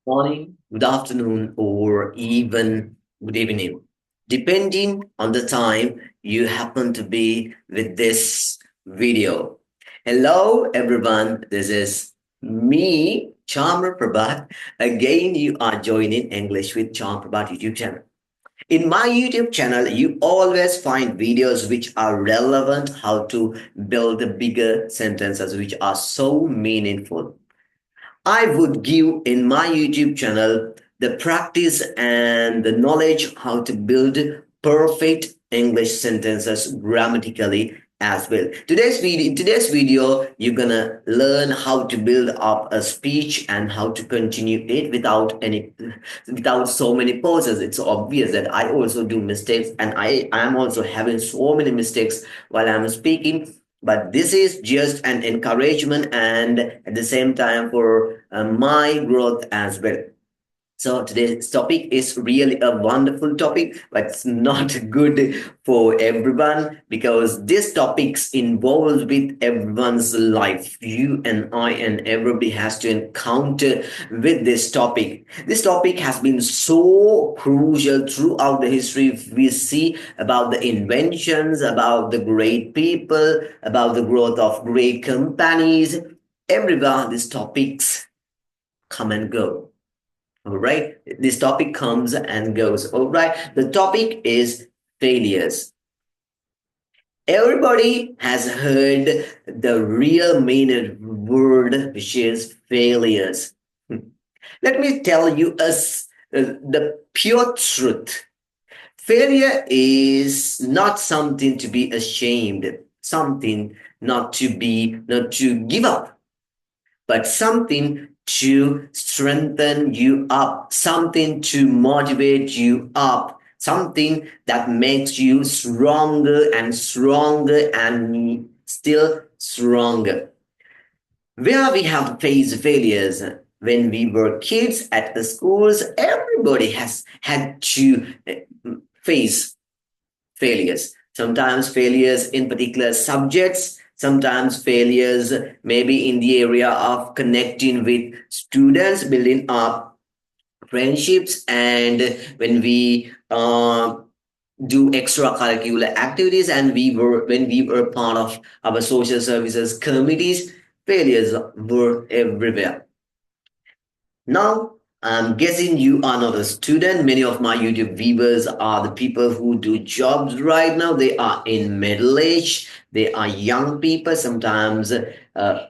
morning, good afternoon, or even good evening, depending on the time you happen to be with this video. Hello, everyone. This is me, Chamra Prabhat. Again, you are joining English with Chamra Prabhat YouTube channel. In my YouTube channel, you always find videos which are relevant, how to build bigger sentences which are so meaningful. I would give in my YouTube channel the practice and the knowledge how to build perfect English sentences grammatically as well. In today's video, you're gonna learn how to build up a speech and how to continue it without so many pauses. It's obvious that I also do mistakes and I am also having so many mistakes while I'm speaking, but this is just an encouragement and at the same time for my growth as well. So today's topic is really a wonderful topic, but it's not good for everyone because this topics involves with everyone's life. You and I and everybody has to encounter with this topic. This topic has been so crucial throughout the history. We see about the inventions, about the great people, about the growth of great companies. Everywhere these topics come and go. All right. This topic comes and goes. All right. The topic is failures. Everybody has heard the real meaning word, which is failures. Let me tell you the pure truth. Failure is not something to be ashamed, something not to give up, but something to strengthen you up, something to motivate you up, something that makes you stronger and still stronger. Where we have faced failures when we were kids at the schools, everybody has had to face failures. Sometimes failures in particular subjects, sometimes failures maybe in the area of connecting with students, building up friendships, and when we do extracurricular activities and when we were part of our social services committees, failures were everywhere. Now, I'm guessing you are not a student. Many of my YouTube viewers are the people who do jobs right now. They are in middle age. They are young people. Sometimes the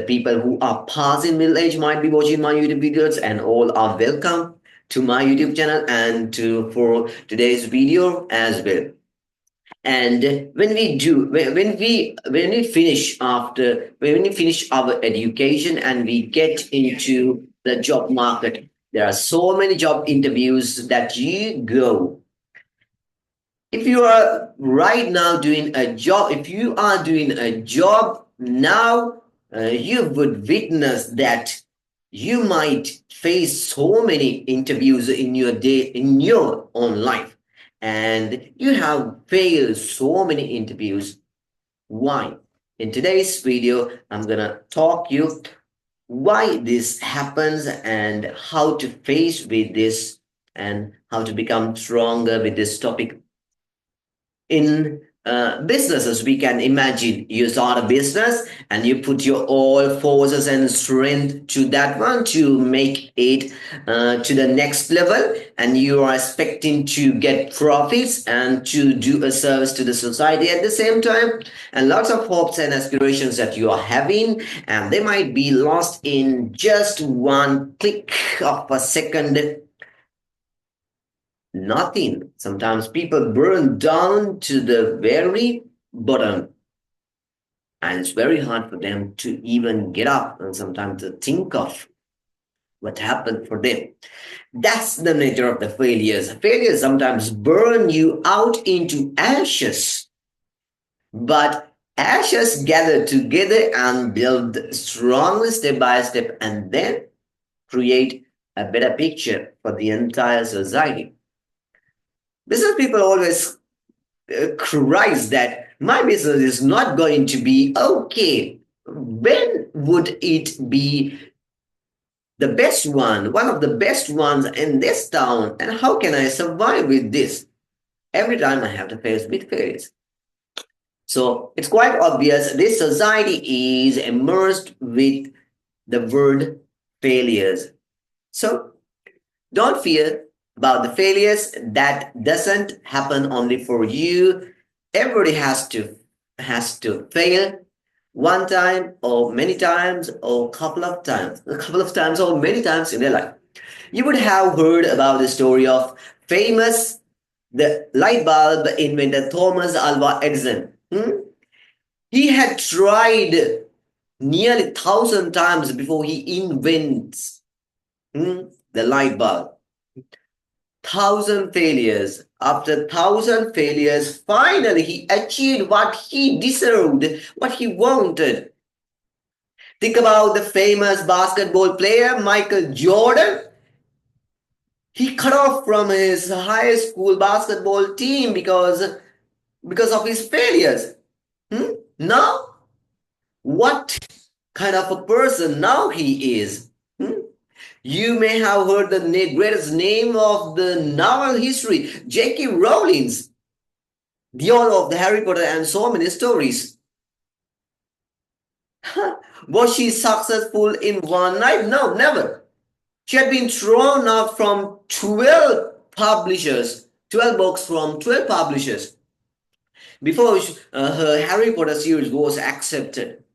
people who are past in middle age might be watching my YouTube videos, and all are welcome to my YouTube channel and to for today's video as well. And when we finish our education and we get into the job market, there are so many job interviews that you go. If you are right now doing a job, if you are doing a job now, you would witness that you might face so many interviews in your day, in your own life, and you have failed so many interviews. Why? In today's video, I'm gonna talk you why this happens and how to face with this and how to become stronger with this topic. In businesses, we can imagine you start a business and you put your all forces and strength to that one to make it to the next level, and you are expecting to get profits and to do a service to the society at the same time, and lots of hopes and aspirations that you are having, and they might be lost in just one click of a second. Nothing. Sometimes people burn down to the very bottom, and it's very hard for them to even get up and sometimes to think of what happened for them. That's the nature of the failures. Failures sometimes burn you out into ashes, but ashes gather together and build strongly step by step and then create a better picture for the entire society. Business people always cries that my business is not going to be okay. When would it be the best one of the best ones in this town, and how can I survive with this? Every time I have to face with failures. So it's quite obvious this society is immersed with the word failures. So don't fear about the failures. That doesn't happen only for you. Everybody has to fail one time or many times or a couple of times or many times in their life. You would have heard about the story of famous the light bulb inventor Thomas Alva Edison. He had tried nearly 1,000 times before he invents the light bulb. 1,000 failures. After 1,000 failures, finally he achieved what he deserved, what he wanted. Think about the famous basketball player Michael Jordan. He cut off from his high school basketball team because of his failures. Now, what kind of a person now he is? You may have heard the greatest name of the novel history, J.K. Rowling's, the author of the Harry Potter and so many stories. Was she successful in one night? No, never. She had been thrown out from 12 publishers, 12 books from 12 publishers before her Harry Potter series was accepted.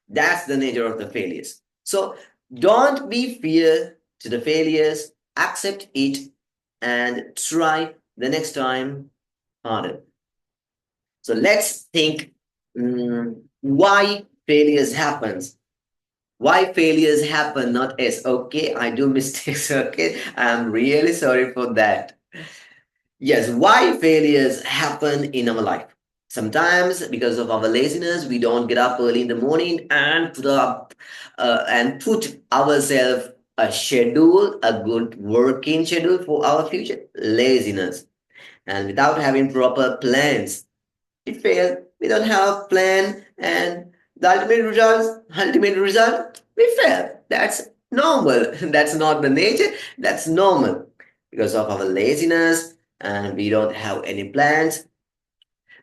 That's the nature of the failures. So don't be fear to the failures, accept it and try the next time harder. So let's think why failures happens. Why failures happen, not as okay, I do mistakes, okay, I'm really sorry for that. Yes, why failures happen in our life. Sometimes because of our laziness, we don't get up early in the morning and put ourselves a schedule, a good working schedule for our future. Laziness. And without having proper plans, we fail. We don't have plan, and the ultimate result, we fail. That's normal. That's not the nature. That's normal because of our laziness, and we don't have any plans.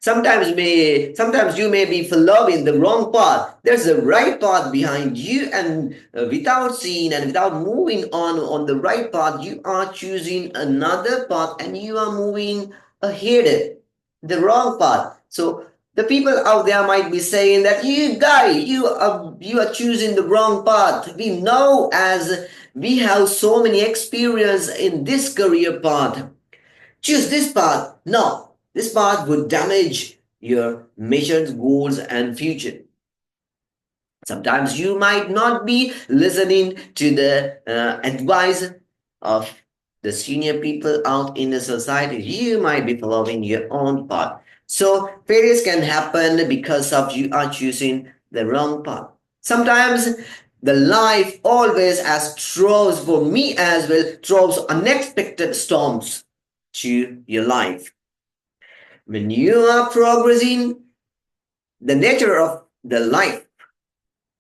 Sometimes you may be following the wrong path. There's a right path behind you, and without seeing and without moving on the right path, you are choosing another path and you are moving ahead the wrong path. So the people out there might be saying that you are choosing the wrong path. We know as we have so many experience in this career path. Choose this path. No, this path would damage your missions, goals, and future. Sometimes you might not be listening to the advice of the senior people out in the society. You might be following your own path. So failures can happen because of you are choosing the wrong path. Sometimes the life always as throws for me as well, throws unexpected storms to your life. When you are progressing, the nature of the life,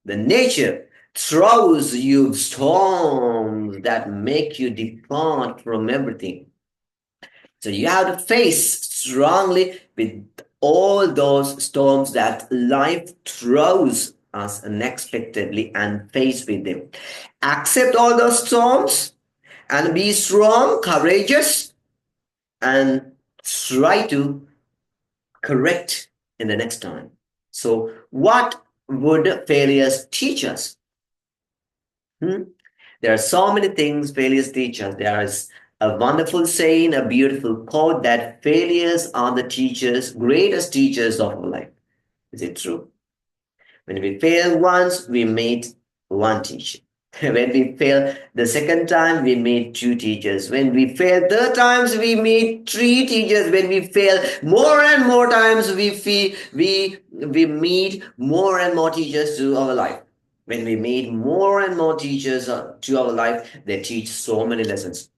the nature throws you storms that make you depart from everything. So you have to face strongly with all those storms that life throws us unexpectedly and face with them. Accept all those storms and be strong, courageous, and try to correct in the next time. So, what would failures teach us? There are so many things failures teach us. There is a wonderful saying, a beautiful quote that failures are the teachers, greatest teachers of our life. Is it true? When we fail once, we meet one teacher. When we fail the second time, we meet two teachers. When we fail third times, we meet three teachers. When we fail more and more times, we meet more and more teachers to our life. When we meet more and more teachers to our life, they teach so many lessons.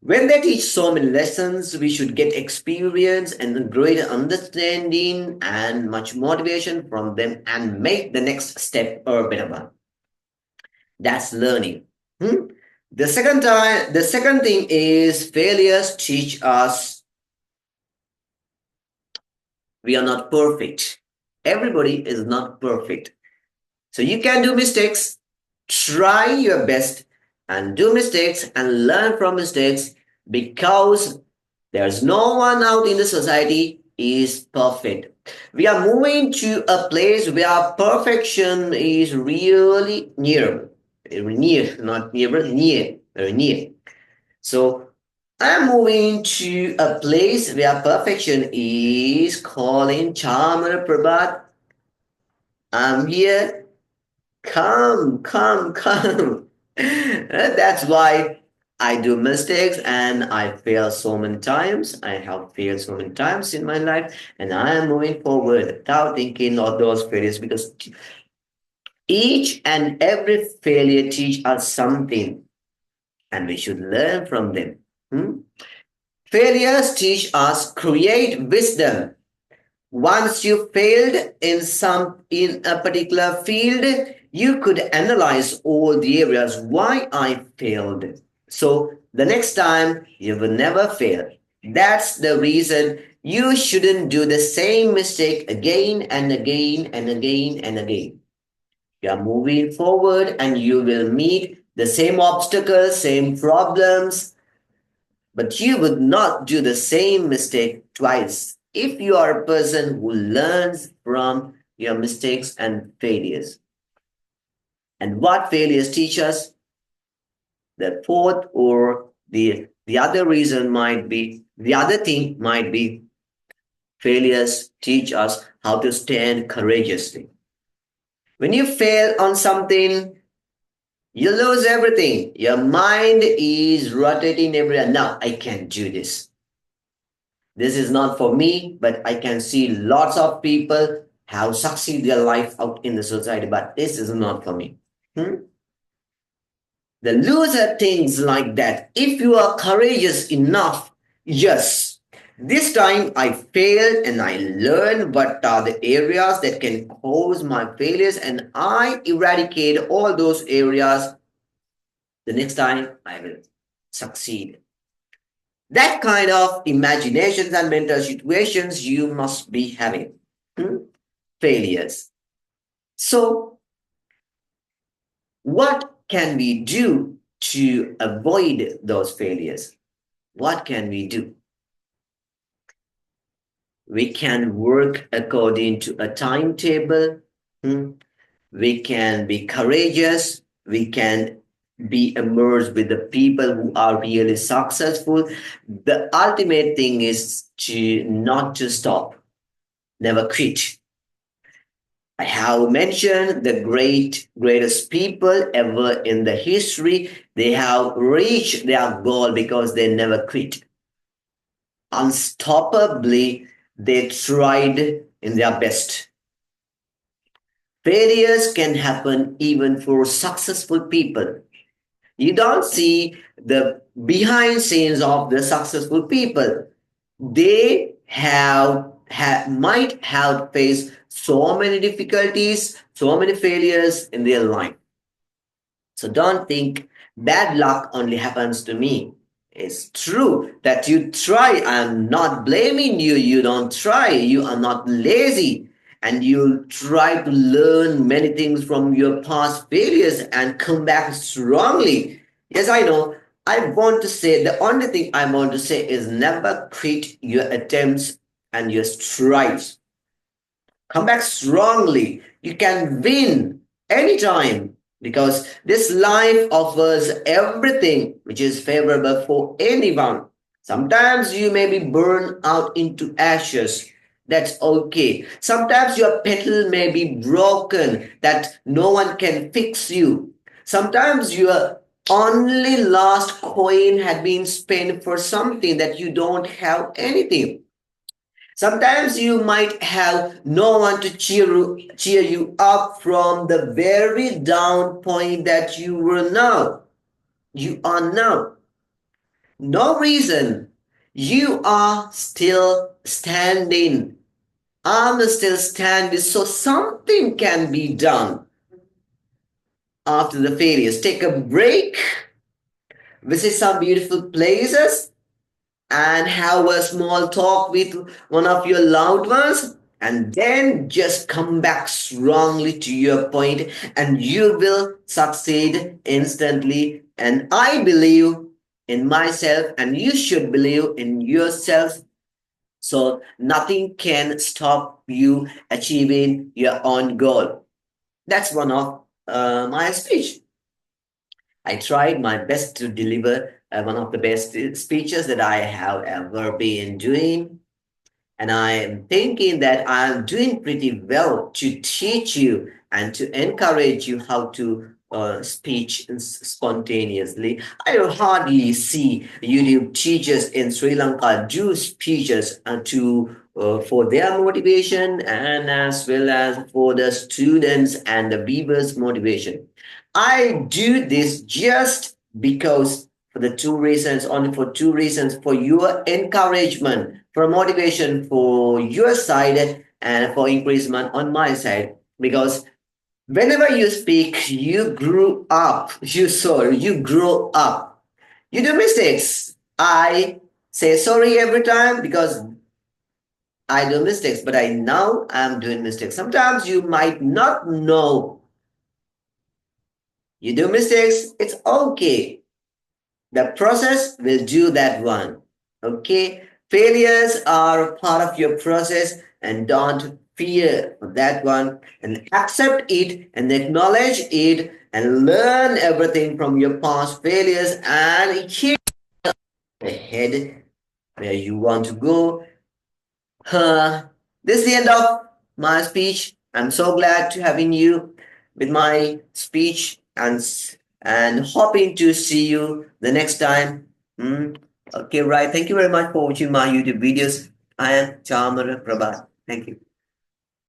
When they teach so many lessons, we should get experience and greater understanding and much motivation from them and make the next step a better one. That's learning. Hmm? The second thing is failures teach us we are not perfect. Everybody is not perfect. So you can do mistakes, try your best and do mistakes and learn from mistakes because there's no one out in the society is perfect. We are moving to a place where perfection is really near. Near, not near, but near, very near. So I'm moving to a place where perfection is calling Chamara Prabhat. I'm here. Come, come, come. That's why I do mistakes and I fail so many times. I have failed so many times in my life, and I am moving forward without thinking of those failures because each and every failure teach us something, and we should learn from them. Hmm? Failures teach us create wisdom. Once you failed in a particular field, you could analyze all the areas why I failed. So the next time you will never fail. That's the reason you shouldn't do the same mistake again and again and again and again. You are moving forward and you will meet the same obstacles, same problems, but you would not do the same mistake twice if you are a person who learns from your mistakes and failures. And what failures teach us? The fourth or the other reason might be, the other thing might be failures teach us how to stand courageously. When you fail on something, you lose everything. Your mind is rotating everywhere. Now I can't do this. This is not for me, but I can see lots of people have succeed their life out in the society, but this is not for me. Hmm? The loser things like that. If you are courageous enough, yes, this time I failed and I learned what are the areas that can cause my failures and I eradicate all those areas. The next time I will succeed. That kind of imaginations and mental situations you must be having. Hmm? Failures. So, what can we do to avoid those failures? What can we do? We can work according to a timetable. Hmm? We can be courageous. We can be immersed with the people who are really successful. The ultimate thing is to not to stop, never quit. I have mentioned the greatest people ever in the history. They have reached their goal because they never quit. Unstoppably, they tried in their best. Failures can happen even for successful people. You don't see the behind scenes of the successful people. They might have faced so many difficulties, so many failures in their life. So don't think bad luck only happens to me. It's true that you try. I'm not blaming you. You don't try. You are not lazy. And you try to learn many things from your past failures and come back strongly. Yes, I know. I want to say the only thing I want to say is never quit your attempts and your strives. Come back strongly. You can win anytime because this life offers everything which is favorable for anyone. Sometimes you may be burned out into ashes. That's okay. Sometimes your petal may be broken that no one can fix you. Sometimes your only last coin had been spent for something that you don't have anything. Sometimes you might have no one to cheer you up from the very down point that you were now. You are now. No reason. You are still standing. I'm still standing, so something can be done. after the failures. Take a break, visit some beautiful places, and have a small talk with one of your loved ones, and then just come back strongly to your point, and you will succeed instantly. And I believe in myself, and you should believe in yourself. So nothing can stop you achieving your own goal. That's one of my speech. I tried my best to deliver one of the best speeches that I have ever been doing. And I am thinking that I'm doing pretty well to teach you and to encourage you how to speak spontaneously. I hardly see YouTube teachers in Sri Lanka do speeches for their motivation and as well as for the students and the viewers' motivation. I do this just because for the two reasons, only for two reasons, for your encouragement, for motivation for your side, and for increasement on my side. Because whenever you speak, you grew up, you grow up. You do mistakes. I say sorry every time because I do mistakes, but I know I'm doing mistakes. Sometimes you might not know you do mistakes. It's okay. The process will do that one. Okay? Failures are part of your process and don't fear that one and accept it and acknowledge it and learn everything from your past failures and keep ahead where you want to go. This is the end of my speech. I'm so glad to having you with my speech and hoping to see you the next time. Hmm. Okay, right. Thank you very much for watching my YouTube videos. I am Chamara Prabhat. Thank you.